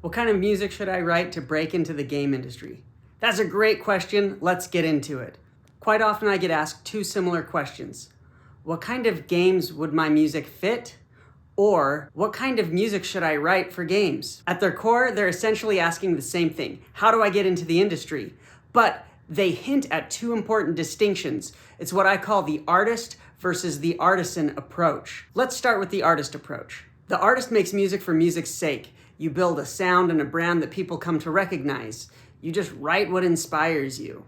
What kind of music should I write to break into the game industry? That's a great question. Let's get into it. Quite often I get asked two similar questions. What kind of games would my music fit? Or what kind of music should I write for games? At their core, they're essentially asking the same thing. How do I get into the industry? But they hint at two important distinctions. It's what I call the artist versus the artisan approach. Let's start with the artist approach. The artist makes music for music's sake. You build a sound and a brand that people come to recognize. You just write what inspires you.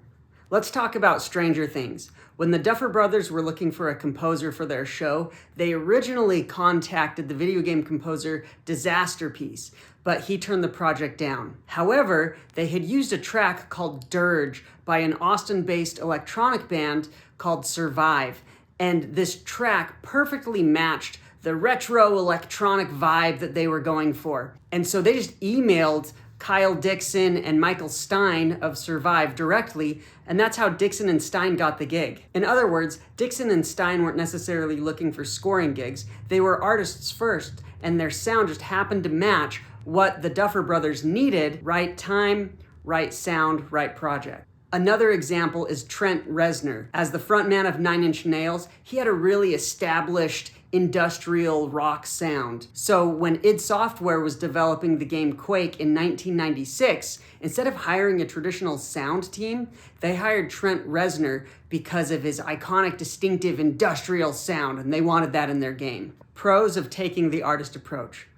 Let's talk about Stranger Things. When the Duffer Brothers were looking for a composer for their show, they originally contacted the video game composer Disasterpeace, but he turned the project down. However, they had used a track called Dirge by an Austin-based electronic band called Survive, and this track perfectly matched the retro electronic vibe that they were going for. And so they just emailed Kyle Dixon and Michael Stein of Survive directly, and that's how Dixon and Stein got the gig. In other words, Dixon and Stein weren't necessarily looking for scoring gigs. They were artists first, and their sound just happened to match what the Duffer Brothers needed: right time, right sound, right project. Another example is Trent Reznor. As the frontman of Nine Inch Nails, he had a really established industrial rock sound. So when id Software was developing the game Quake in 1996, instead of hiring a traditional sound team, they hired Trent Reznor because of his iconic, distinctive industrial sound, and they wanted that in their game. Pros of taking the artist approach: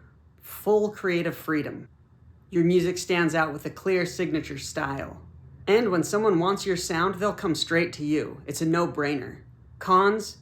full creative freedom. Your music stands out with a clear signature style. And when someone wants your sound, they'll come straight to you. It's a no-brainer. Cons: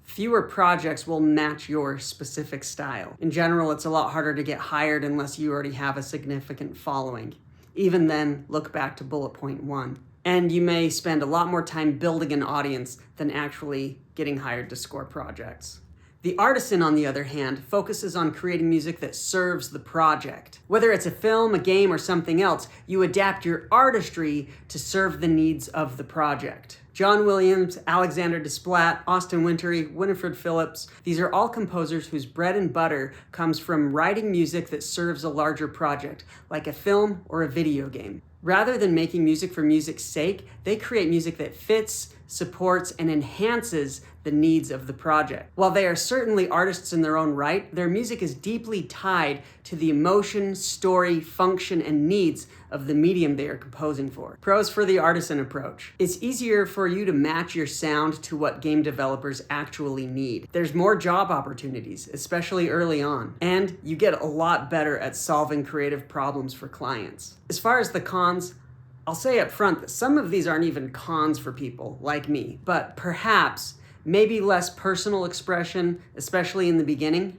fewer projects will match your specific style. In general, it's a lot harder to get hired unless you already have a significant following. Even then, look back to bullet point 1. And you may spend a lot more time building an audience than actually getting hired to score projects. The artisan, on the other hand, focuses on creating music that serves the project. Whether it's a film, a game, or something else, you adapt your artistry to serve the needs of the project. John Williams, Alexander Desplat, Austin Wintory, Winifred Phillips, these are all composers whose bread and butter comes from writing music that serves a larger project, like a film or a video game. Rather than making music for music's sake, they create music that fits, supports, and enhances the needs of the project. While they are certainly artists in their own right, their music is deeply tied to the emotion, story, function, and needs of the medium they are composing for. Pros for the artisan approach: it's easier for you to match your sound to what game developers actually need. There's more job opportunities, especially early on, and you get a lot better at solving creative problems for clients. As far as the cons, I'll say up front that some of these aren't even cons for people like me, but perhaps maybe less personal expression, especially in the beginning.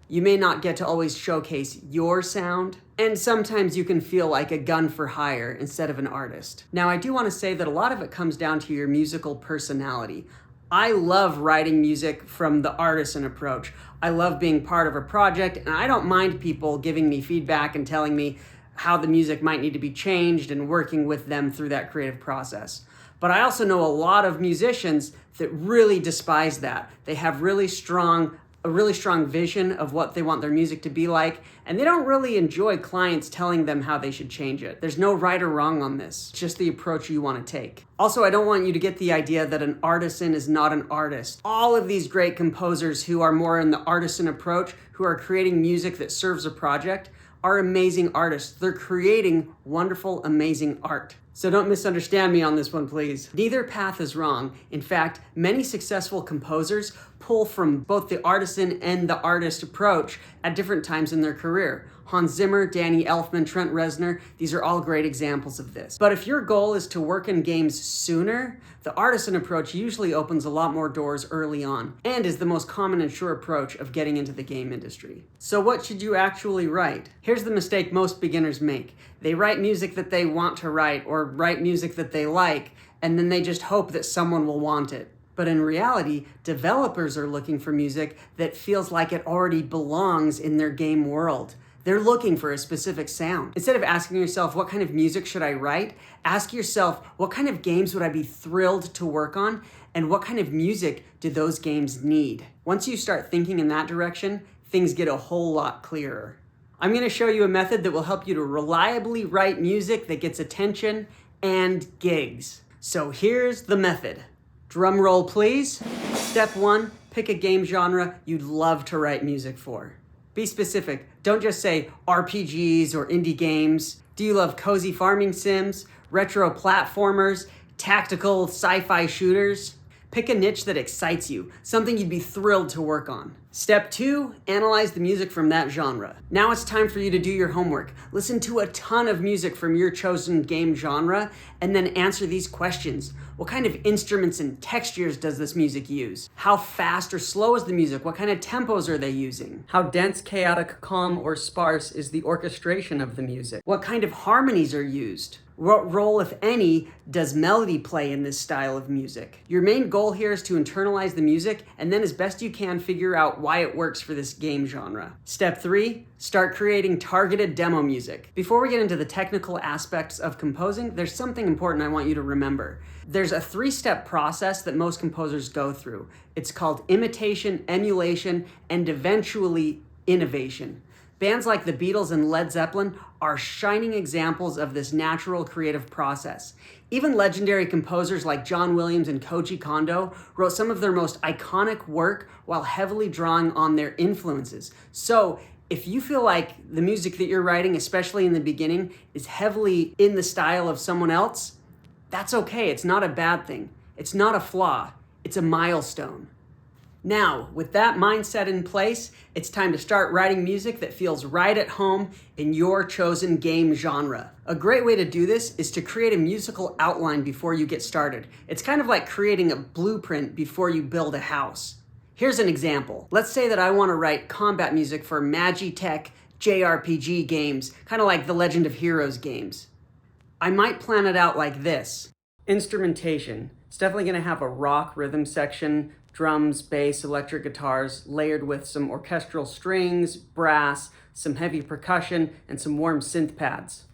You may not get to always showcase your sound, and sometimes you can feel like a gun for hire instead of an artist. Now, I do want to say that a lot of it comes down to your musical personality. I love writing music from the artisan approach. I love being part of a project, and I don't mind people giving me feedback and telling me how the music might need to be changed and working with them through that creative process. But I also know a lot of musicians that really despise that. They have a really strong vision of what they want their music to be like, and they don't really enjoy clients telling them how they should change it. There's no right or wrong on this. It's just the approach you want to take. Also, I don't want you to get the idea that an artisan is not an artist. All of these great composers who are more in the artisan approach, who are creating music that serves a project, are amazing artists. They're creating wonderful, amazing art. So don't misunderstand me on this one, please. Neither path is wrong. In fact, many successful composers pull from both the artisan and the artist approach at different times in their career. Hans Zimmer, Danny Elfman, Trent Reznor, these are all great examples of this. But if your goal is to work in games sooner, the artisan approach usually opens a lot more doors early on and is the most common and sure approach of getting into the game industry. So what should you actually write? Here's the mistake most beginners make. They write music that they want to write or write music that they like, and then they just hope that someone will want it. But in reality, developers are looking for music that feels like it already belongs in their game world. They're looking for a specific sound. Instead of asking yourself, what kind of music should I write? Ask yourself, what kind of games would I be thrilled to work on? And what kind of music do those games need? Once you start thinking in that direction, things get a whole lot clearer. I'm going to show you a method that will help you to reliably write music that gets attention and gigs. So here's the method. Drum roll, please. Step 1, pick a game genre you'd love to write music for. Be specific. Don't just say RPGs or indie games. Do you love cozy farming sims, retro platformers, tactical sci-fi shooters? Pick a niche that excites you, something you'd be thrilled to work on. Step 2, analyze the music from that genre. Now it's time for you to do your homework. Listen to a ton of music from your chosen game genre, and then answer these questions. What kind of instruments and textures does this music use? How fast or slow is the music? What kind of tempos are they using? How dense, chaotic, calm, or sparse is the orchestration of the music? What kind of harmonies are used? What role, if any, does melody play in this style of music? Your main goal here is to internalize the music and then as best you can figure out why it works for this game genre. Step 3, start creating targeted demo music. Before we get into the technical aspects of composing, there's something important I want you to remember. There's a 3-step process that most composers go through. It's called imitation, emulation, and eventually innovation. Bands like the Beatles and Led Zeppelin are shining examples of this natural creative process. Even legendary composers like John Williams and Koji Kondo wrote some of their most iconic work while heavily drawing on their influences. So if you feel like the music that you're writing, especially in the beginning, is heavily in the style of someone else, that's okay. It's not a bad thing. It's not a flaw. It's a milestone. Now, with that mindset in place, it's time to start writing music that feels right at home in your chosen game genre. A great way to do this is to create a musical outline before you get started. It's kind of like creating a blueprint before you build a house. Here's an example. Let's say that I want to write combat music for Magitech JRPG games, kind of like the Legend of Heroes games. I might plan it out like this. Instrumentation. It's definitely going to have a rock rhythm section, drums, bass, electric guitars, layered with some orchestral strings, brass, some heavy percussion, and some warm synth pads.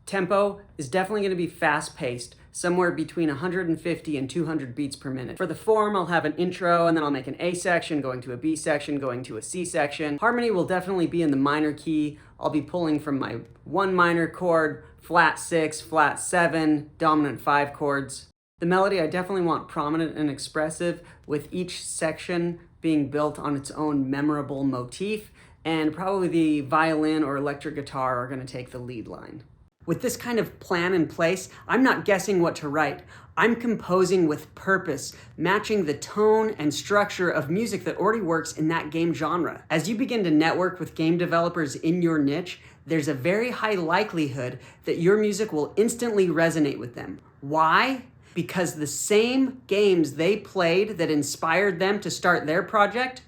Tempo is definitely going to be fast-paced, somewhere between 150 and 200 beats per minute. For the form, I'll have an intro, and then I'll make an A section, going to a B section, going to a C section. Harmony will definitely be in the minor key. I'll be pulling from my 1 minor chord, flat 6, flat 7, dominant 5 chords. The melody I definitely want prominent and expressive, with each section being built on its own memorable motif, and probably the violin or electric guitar are going to take the lead line. With this kind of plan in place, I'm not guessing what to write. I'm composing with purpose, matching the tone and structure of music that already works in that game genre. As you begin to network with game developers in your niche, there's a very high likelihood that your music will instantly resonate with them. Why? Because the same games they played that inspired them to start their project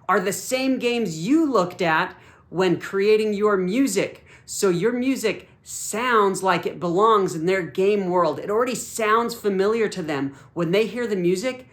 are the same games you looked at when creating your music. So your music sounds like it belongs in their game world. It already sounds familiar to them. When they hear the music,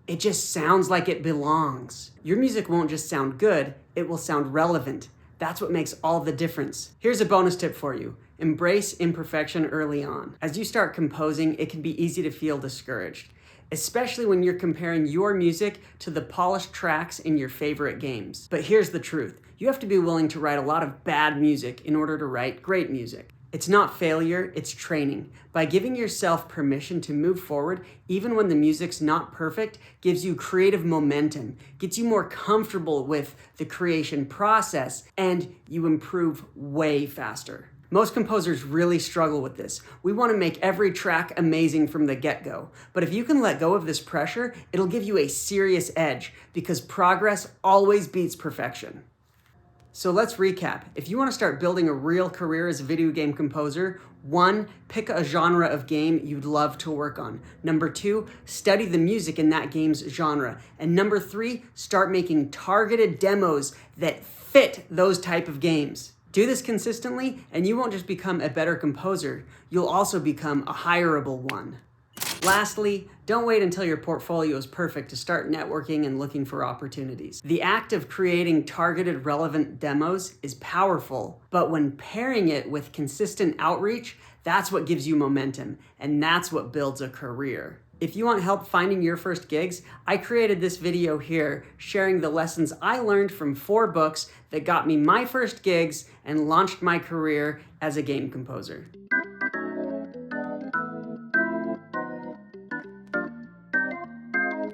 it just sounds like it belongs. Your music won't just sound good, it will sound relevant. That's what makes all the difference. Here's a bonus tip for you. Embrace imperfection early on. As you start composing, it can be easy to feel discouraged, especially when you're comparing your music to the polished tracks in your favorite games. But here's the truth. You have to be willing to write a lot of bad music in order to write great music. It's not failure, it's training. By giving yourself permission to move forward, even when the music's not perfect, gives you creative momentum, gets you more comfortable with the creation process, and you improve way faster. Most composers really struggle with this. We want to make every track amazing from the get-go. But if you can let go of this pressure, it'll give you a serious edge, because progress always beats perfection. So let's recap. If you want to start building a real career as a video game composer, 1, pick a genre of game you'd love to work on. 2, study the music in that game's genre. And 3, start making targeted demos that fit those type of games. Do this consistently, and you won't just become a better composer, you'll also become a hireable one. Lastly, don't wait until your portfolio is perfect to start networking and looking for opportunities. The act of creating targeted, relevant demos is powerful, but when pairing it with consistent outreach, that's what gives you momentum, and that's what builds a career. If you want help finding your first gigs, I created this video here sharing the lessons I learned from 4 books that got me my first gigs and launched my career as a game composer.